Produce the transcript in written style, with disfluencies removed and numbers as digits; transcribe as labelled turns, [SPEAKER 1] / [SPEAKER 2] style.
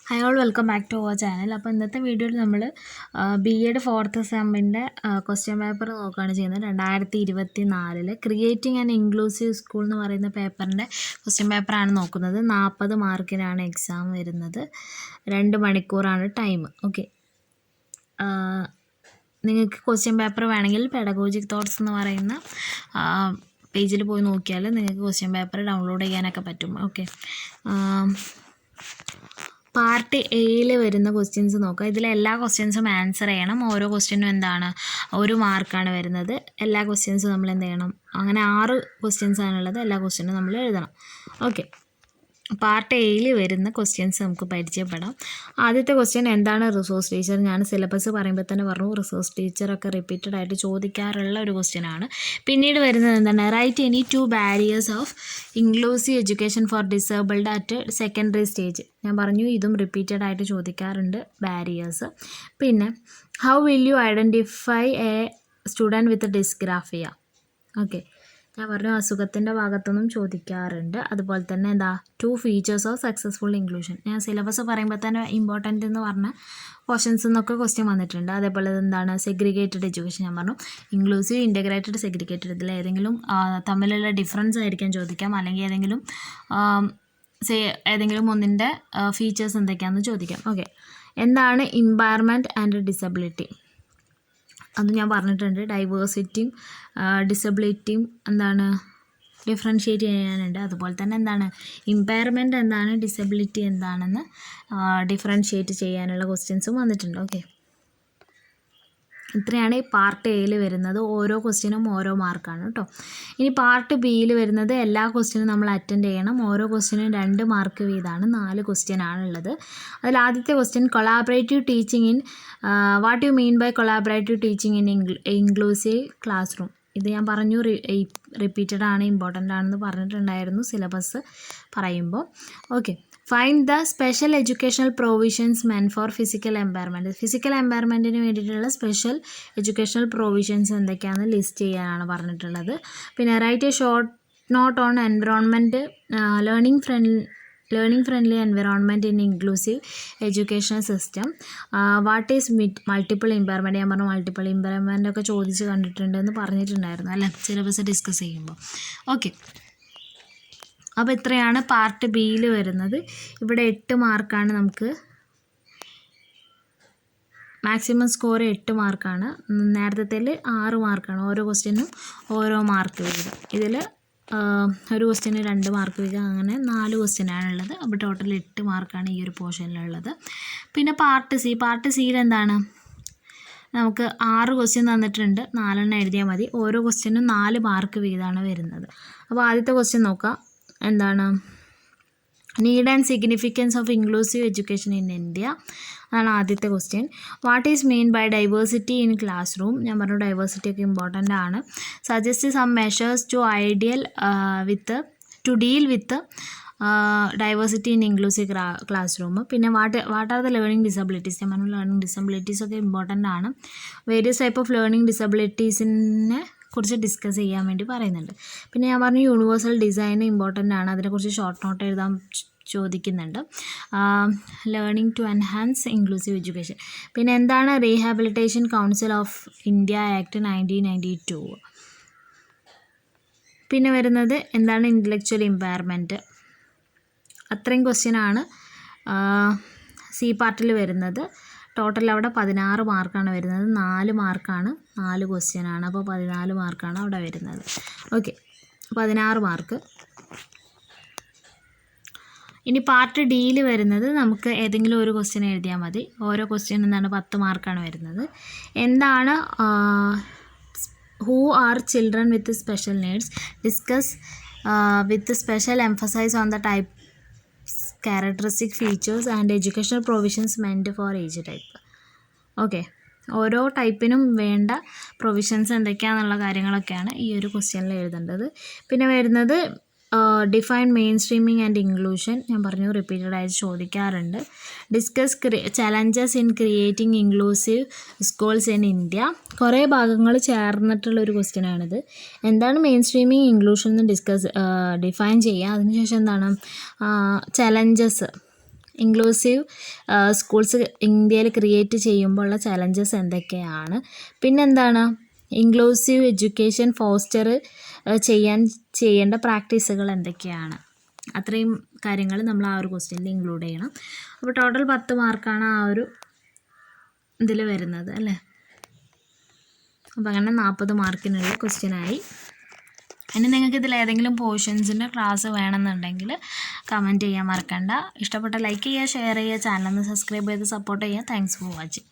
[SPEAKER 1] Hi all welcome back to our channel. അപ്പോൾ ഇന്നത്തെ വീഡിയോയിൽ നമ്മൾ BEd 4th സെമ്മിൻ്റെ ക്വസ്റ്റ്യൻ പേപ്പർ നോക്കുകയാണ് ചെയ്യുന്നത്. 2024 ക്രിയേറ്റിംഗ് ആൻഡ് ഇൻക്ലൂസീവ് സ്കൂൾ എന്ന് പറയുന്ന പേപ്പറിൻ്റെ ക്വസ്റ്റ്യൻ പേപ്പറാണ് നോക്കുന്നത്. 40 മാർക്കിനാണ് എക്സാം വരുന്നത്. 2 മണിക്കൂറാണ് ടൈം. ഓക്കെ, നിങ്ങൾക്ക് ക്വസ്റ്റ്യൻ പേപ്പർ വേണമെങ്കിൽ പെഡഗോജിക് തോട്ട്സ് എന്ന് പറയുന്ന പേജിൽ പോയി നോക്കിയാൽ നിങ്ങൾക്ക് ക്വസ്റ്റ്യൻ പേപ്പർ ഡൗൺലോഡ് ചെയ്യാനൊക്കെ പറ്റും. ഓക്കെ, പാർട്ട് എയിൽ വരുന്ന ക്വസ്റ്റ്യൻസ് നോക്കുക. ഇതിൽ എല്ലാ ക്വസ്റ്റ്യൻസും ആൻസർ ചെയ്യണം. ഓരോ ക്വസ്റ്റ്യനും എന്താണ് 1 മാർക്കാണ് വരുന്നത്. എല്ലാ ക്വസ്റ്റ്യൻസും നമ്മൾ എന്ത് ചെയ്യണം, അങ്ങനെ 6 ക്വസ്റ്റ്യൻസ് ആണുള്ളത്. എല്ലാ ക്വസ്റ്റ്യനും നമ്മൾ എഴുതണം. ഓക്കെ, പാർട്ട് എയിൽ വരുന്ന ക്വസ്റ്റ്യൻസ് നമുക്ക് പരിചയപ്പെടാം. ആദ്യത്തെ ക്വസ്റ്റ്യൻ എന്താണ് റിസോഴ്സ് ടീച്ചർ? ഞാൻ സിലബസ് പറയുമ്പോൾ തന്നെ പറഞ്ഞു, റിസോഴ്സ് ടീച്ചറൊക്കെ റിപ്പീറ്റഡ് ആയിട്ട് ചോദിക്കാറുള്ള ഒരു ക്വസ്റ്റ്യനാണ്. പിന്നീട് വരുന്നത് എന്താണ്, write any 2 barriers of inclusive education for disabled at secondary stage. ഞാൻ പറഞ്ഞു ഇതും റിപ്പീറ്റഡ് ആയിട്ട് ചോദിക്കാറുണ്ട്, ബാരിയേഴ്സ്. പിന്നെ how will you identify a student with dysgraphia? Okay, ഞാൻ പറഞ്ഞു അസുഖത്തിൻ്റെ ഭാഗത്തുനിന്നും ചോദിക്കാറുണ്ട്. അതുപോലെ തന്നെ എന്താ 2 ഫീച്ചേഴ്സ് ഓഫ് സക്സസ്ഫുൾ ഇൻക്ലൂഷൻ. ഞാൻ സിലബസ് പറയുമ്പോൾ തന്നെ ഇമ്പോർട്ടൻ്റ് എന്ന് പറഞ്ഞ പോർഷൻസ് എന്നൊക്കെ ക്വസ്റ്റ്യൻ വന്നിട്ടുണ്ട്. അതേപോലെ എന്താണ് സെഗ്രിഗേറ്റഡ് എഡ്യൂക്കേഷൻ. ഞാൻ പറഞ്ഞു ഇൻക്ലൂസീവ്, ഇൻ്റഗ്രേറ്റഡ്, സെഗ്രിഗേറ്റഡ്, ഇതിൽ ഏതെങ്കിലും തമ്മിലുള്ള ഡിഫറൻസ് ആയിരിക്കാം ചോദിക്കാം, അല്ലെങ്കിൽ ഏതെങ്കിലും ഒന്നിൻ്റെ ഫീച്ചേഴ്സ് എന്തൊക്കെയാണെന്ന് ചോദിക്കാം. ഓക്കെ, എന്താണ് ഇമ്പയർമെൻറ്റ് ആൻഡ് ഡിസബിലിറ്റി? അത് ഞാൻ പറഞ്ഞിട്ടുണ്ട്. ഡൈവേഴ്സിറ്റിയും ഡിസബിലിറ്റിയും എന്താണ് ഡിഫറൻഷ്യേറ്റ് ചെയ്യാനുണ്ട്. അതുപോലെ തന്നെ എന്താണ് ഇമ്പയർമെൻറ്റ് എന്താണ്, ഡിസബിലിറ്റി എന്താണെന്ന് ഡിഫറൻഷ്യേറ്റ് ചെയ്യാനുള്ള ക്വസ്റ്റ്യൻസും വന്നിട്ടുണ്ട്. ഓക്കെ, ഇത്രയാണ് ഈ പാർട്ട് എയിൽ വരുന്നത്. ഓരോ ക്വസ്റ്റ്യനും ഓരോ മാർക്കാണ് കേട്ടോ. ഇനി പാർട്ട് ബിയിൽ വരുന്നത് എല്ലാ ക്വസ്റ്റ്യനും നമ്മൾ അറ്റൻഡ് ചെയ്യണം. ഓരോ ക്വസ്റ്റ്യനും 2 മാർക്ക് വീതമാണ്. 4 ക്വസ്റ്റ്യൻ ആണുള്ളത്. അതിൽ ആദ്യത്തെ question collaborative teaching in what you mean by collaborative teaching in inclusive classroom. ഇത് ഞാൻ പറഞ്ഞു റിപ്പീറ്റഡ് ആണ്, ഇമ്പോർട്ടൻ്റ് ആണെന്ന് പറഞ്ഞിട്ടുണ്ടായിരുന്നു സിലബസ് പറയുമ്പോൾ. Okay, find the special educational provisions meant for physical impairment. Physical എംപയർമെൻറ്റിന് വേണ്ടിയിട്ടുള്ള സ്പെഷ്യൽ എഡ്യൂക്കേഷണൽ പ്രൊവിഷൻസ് എന്തൊക്കെയാണെന്ന് ലിസ്റ്റ് ചെയ്യാനാണ് പറഞ്ഞിട്ടുള്ളത്. പിന്നെ write a short note on environment, learning friendly environment in inclusive educational system. What is multiple impairment? ഞാൻ പറഞ്ഞു multiple impairment ഒക്കെ ചോദിച്ച് കണ്ടിട്ടുണ്ടെന്ന് പറഞ്ഞിട്ടുണ്ടായിരുന്നു അല്ലേ സിലബസ് ഡിസ്കസ് ചെയ്യുമ്പോൾ. ഓക്കെ, അപ്പോൾ ഇത്രയാണ് പാർട്ട് ബിയിൽ വരുന്നത്. ഇവിടെ 8 മാർക്കാണ് നമുക്ക് മാക്സിമം സ്കോർ 8 മാർക്കാണ്. നേരത്തെ 6 മാർക്കാണ്. ഓരോ ക്വസ്റ്റ്യനും ഓരോ മാർക്ക് വീതം. ഇതിൽ ഒരു ക്വസ്റ്റ്യന് 2 മാർക്ക് വീതം, അങ്ങനെ 4 ക്വസ്റ്റ്യനാണുള്ളത്. അപ്പോൾ ടോട്ടൽ 8 മാർക്കാണ് ഈ ഒരു പോർഷനിലുള്ളത്. പിന്നെ പാർട്ട് സിയിൽ എന്താണ്, നമുക്ക് 6 ക്വസ്റ്റ്യൻ തന്നിട്ടുണ്ട്. 4 എണ്ണം എഴുതിയാൽ മതി. ഓരോ ക്വസ്റ്റ്യനും 4 മാർക്ക് വീതമാണ് വരുന്നത്. അപ്പോൾ ആദ്യത്തെ ക്വസ്റ്റ്യൻ നോക്കാം. എന്താണ് need and significance of inclusive education in India? അതാണ് ആദ്യത്തെ question. What is mean by diversity in classroom? ഞാൻ പറഞ്ഞു ഡൈവേഴ്സിറ്റി ഒക്കെ ഇമ്പോർട്ടൻ്റ് ആണ്. Suggest some measures to deal with diversity in inclusive classroom. പിന്നെ what are the learning disabilities? ഞാൻ പറഞ്ഞു learning disabilities ഒക്കെ ഇമ്പോർട്ടൻ്റ് ആണ്. വേരിയസ് ടൈപ്പ് ഓഫ് ലേണിംഗ് ഡിസബിലിറ്റീസിനെ കുറിച്ച് ഡിസ്കസ് ചെയ്യാൻ വേണ്ടി പറയുന്നുണ്ട്. പിന്നെ ഞാൻ പറഞ്ഞു യൂണിവേഴ്സൽ ഡിസൈൻ ഇമ്പോർട്ടൻ്റ് ആണ്. അതിനെക്കുറിച്ച് ഷോർട്ട് നോട്ട് എഴുതാൻ ചോദിക്കുന്നുണ്ട്. Learning to enhance inclusive education. പിന്നെ എന്താണ് rehabilitation council of India act 1992? പിന്നെ വരുന്നത് എന്താണ് ഇൻ്റലക്ച്വൽ ഇമ്പയർമെൻറ്റ്? അത്രയും ക്വസ്റ്റ്യനാണ് സി പാർട്ടിൽ വരുന്നത്. ടോട്ടൽ അവിടെ 16 മാർക്കാണ് വരുന്നത്. 4 മാർക്കാണ്, 4 ക്വസ്റ്റ്യനാണ്. അപ്പോൾ 14 മാർക്കാണ് അവിടെ വരുന്നത്. Okay, 16 mark. ഇനി പാർട്ട് ഡിയിൽ വരുന്നത് നമുക്ക് ഏതെങ്കിലും ഒരു ക്വസ്റ്റ്യൻ എഴുതിയാൽ മതി. ഓരോ ക്വസ്റ്റ്യൻ എന്താണ് 10 മാർക്കാണ് വരുന്നത്. എന്താണ് who are children with special needs? Discuss with special emphasize on the type characteristic features and educational provisions meant for each type. Okay, ഓരോ ടൈപ്പിനും വേണ്ട പ്രൊവിഷൻസ് എന്തൊക്കെയാണെന്നുള്ള കാര്യങ്ങളൊക്കെയാണ് ഈ ഒരു ക്വസ്റ്റ്യനിൽ എഴുതേണ്ടത്. പിന്നെ വരുന്നത് define main streaming and inclusion. ഞാൻ പറഞ്ഞു റിപ്പീറ്റഡ് ആയിട്ട് ചോദിക്കാറുണ്ട്. Discuss challenges in creating inclusive schools in India. കുറേ ഭാഗങ്ങൾ ചേർന്നിട്ടുള്ളൊരു ക്വസ്റ്റ്യനാണിത്. എന്താണ് മെയിൻ സ്ട്രീമിംഗ്, ഇൻക്ലൂഷൻ എന്ന് ഡിഫൈൻ ചെയ്യുക. അതിനുശേഷം എന്താണ് ചലഞ്ചസ് ഇൻക്ലൂസീവ് സ്കൂൾസ് ഇന്ത്യയിൽ ക്രിയേറ്റ് ചെയ്യുമ്പോൾ ഉള്ള ചലഞ്ചസ് എന്തൊക്കെയാണ്, പിന്നെന്താണ് ഇൻക്ലൂസീവ് എഡ്യൂക്കേഷൻ ഫോസ്റ്റർ ചെയ്യേണ്ട പ്രാക്ടീസുകൾ എന്തൊക്കെയാണ്. അത്രയും കാര്യങ്ങൾ നമ്മൾ ആ ഒരു ക്വസ്റ്റ്യനിൽ ഇൻക്ലൂഡ് ചെയ്യണം. അപ്പോൾ ടോട്ടൽ 10 മാർക്കാണ് ആ ഒരു ഇതിൽ വരുന്നത് അല്ലേ. അപ്പോൾ അങ്ങനെ 40 മാർക്കിനുള്ള ക്വസ്റ്റ്യനായി. ഇനി നിങ്ങൾക്ക് ഇതിൽ ഏതെങ്കിലും പോർഷൻസിൻ്റെ ക്ലാസ് വേണമെന്നുണ്ടെങ്കിൽ കമൻറ്റ് ചെയ്യാൻ മറക്കണ്ട. ഇഷ്ടപ്പെട്ട ലൈക്ക് ചെയ്യുക, ഷെയർ ചെയ്യുക, ചാനൽ ഒന്ന് സബ്സ്ക്രൈബ് ചെയ്ത് സപ്പോർട്ട് ചെയ്യുക. Thanks for watching.